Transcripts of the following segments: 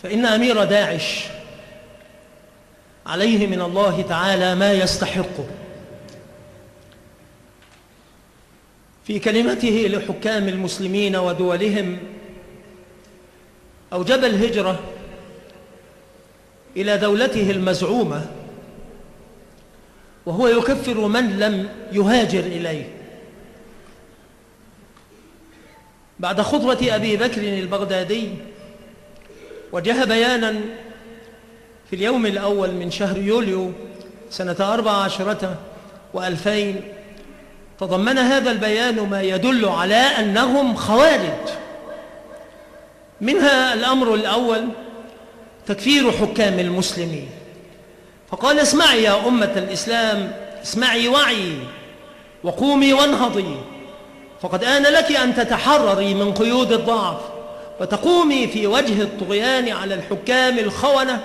فإن أمير داعش عليه من الله تعالى ما يستحقه. في كلمته لحكام المسلمين ودولهم أوجب الهجرة إلى دولته المزعومة، وهو يكفر من لم يهاجر إليه. بعد خطبة أبي بكر البغدادي وجه بيانا في اليوم الأول من شهر يوليو سنة 14 و2000، تضمن هذا البيان ما يدل على أنهم خوارج. منها الأمر الأول تكفير حكام المسلمين، فقال: اسمعي يا أمة الإسلام، اسمعي وعي وقومي وانهضي، فقد آن لك أن تتحرري من قيود الضعف وتقومي في وجه الطغيان على الحكام الخونة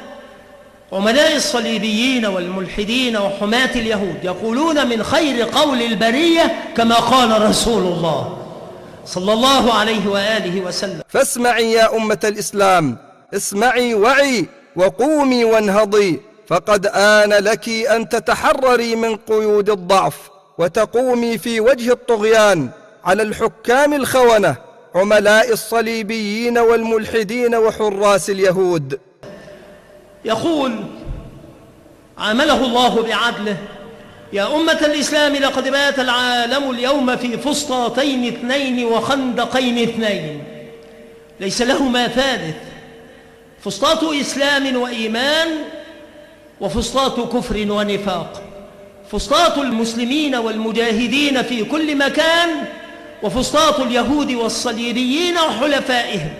عملاء الصليبيين والملحدين وحماة اليهود، يقولون من خير قول البرية كما قال رسول الله صلى الله عليه وآله وسلم. فاسمعي يا أمة الإسلام، اسمعي وعي وقومي وانهضي، فقد آن لك أن تتحرري من قيود الضعف وتقومي في وجه الطغيان على الحكام الخونة عملاء الصليبيين والملحدين وحراس اليهود. يقول: عامله الله بعدله: يا أمة الإسلام، لقد بات العالم اليوم في فسطاطين اثنين وخندقين اثنين ليس لهما ثالث، فسطاط إسلام وإيمان وفسطاط كفر ونفاق، فسطاط المسلمين والمجاهدين في كل مكان وفسطاط اليهود والصليبيين وحلفائهم،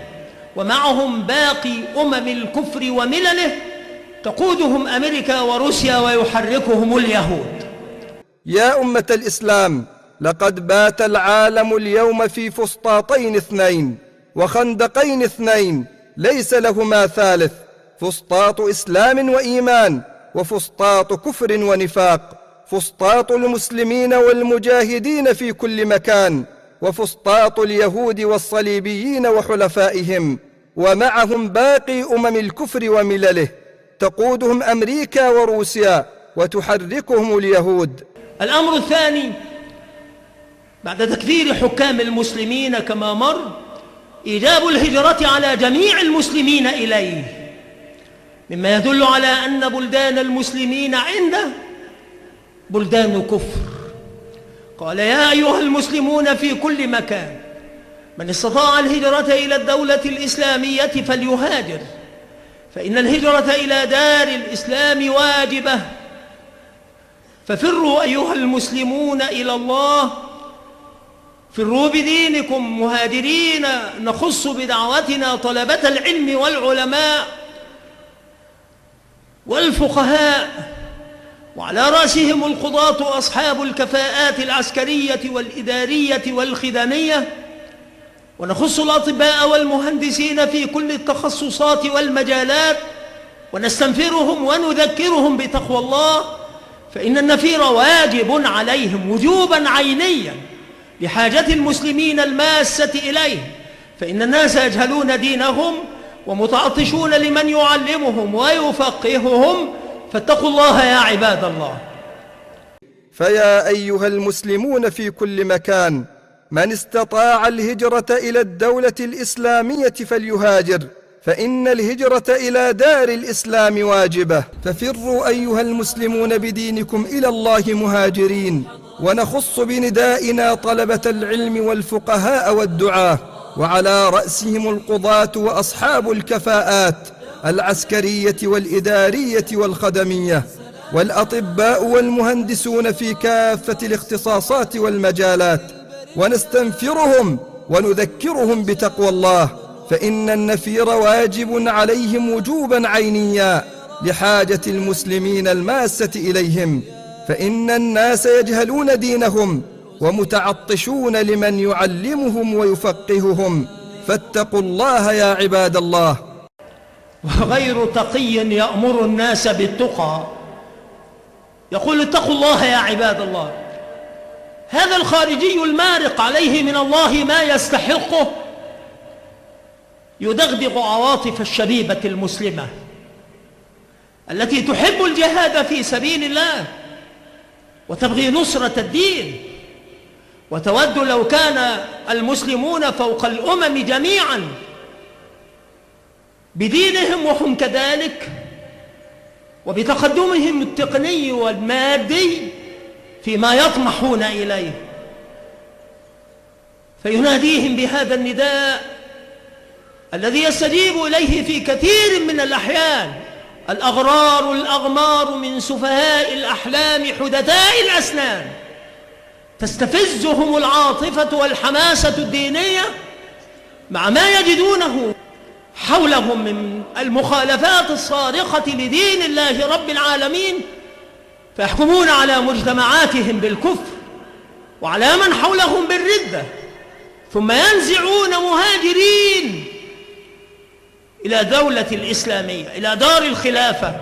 ومعهم باقي الكفر وملله تقودهم أمريكا وروسيا ويحركهم اليهود. يا أمة الإسلام، لقد بات العالم اليوم في فسطاطين اثنين وخندقين اثنين ليس لهما ثالث، فسطاط إسلام وإيمان وفسطاط كفر ونفاق، فسطاط المسلمين والمجاهدين في كل مكان وفسطاط اليهود والصليبيين وحلفائهم، ومعهم باقي الكفر وملله تقودهم أمريكا وروسيا وتحركهم اليهود. الأمر الثاني بعد تكفير حكام المسلمين كما مر إيجاب الهجرة على جميع المسلمين إليه، مما يدل على أن بلدان المسلمين عنده بلدان كفر. قال: يا أيها المسلمون في كل مكان، من استطاع الهجرة إلى الدولة الإسلامية فليهاجر، فإن الهجرة إلى دار الإسلام واجبة. ففروا أيها المسلمون إلى الله، فروا بدينكم مهاجرين، نخص بدعوتنا طلبة العلم والعلماء والفقهاء، وعلى رأسهم القضاة أصحاب الكفاءات العسكرية والإدارية والخدمية، ونخص الأطباء والمهندسين في كل التخصصات والمجالات، ونستنفرهم ونذكرهم بتقوى الله، فإن النفير واجب عليهم وجوبا عينيا لحاجة المسلمين الماسة إليه، فإن الناس يجهلون دينهم ومتعطشون لمن يعلمهم ويفقههم، فاتقوا الله يا عباد الله. فيا أيها المسلمون في كل مكان، من استطاع الهجرة إلى الدولة الإسلامية فليهاجر، فإن الهجرة إلى دار الإسلام واجبة. ففروا أيها المسلمون بدينكم إلى الله مهاجرين، ونخص بندائنا طلبة العلم والفقهاء والدعاة، وعلى رأسهم القضاة وأصحاب الكفاءات العسكرية والإدارية والخدمية، والأطباء والمهندسون في كافة الاختصاصات والمجالات، ونستنفرهم ونذكرهم بتقوى الله، فإن النفير واجب عليهم وجوبا عينيا لحاجة المسلمين الماسة إليهم، فإن الناس يجهلون دينهم ومتعطشون لمن يعلمهم ويفقههم، فاتقوا الله يا عباد الله. وغير تقي يأمر الناس بالتقى، يقول: اتقوا الله يا عباد الله. هذا الخارجي المارق عليه من الله ما يستحقه، يدغدغ عواطف الشبيبة المسلمة التي تحب الجهاد في سبيل الله وتبغي نصرة الدين وتود لو كان المسلمون فوق الأمم جميعا بدينهم وهم كذلك وبتقدمهم التقني والمادي فيما يطمحون إليه، فيناديهم بهذا النداء الذي يستجيب إليه في كثير من الأحيان الأغرار الأغمار من سفهاء الأحلام حدثاء الأسنان، تستفزهم العاطفة والحماسة الدينية مع ما يجدونه حولهم من المخالفات الصارخة لدين الله رب العالمين، فيحكمون على مجتمعاتهم بالكفر وعلى من حولهم بالردة، ثم ينزعون مهاجرين إلى دولة الإسلامية، إلى دار الخلافة،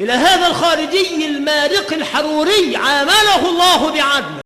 إلى هذا الخارجي المارق الحروري عامله الله بعدل.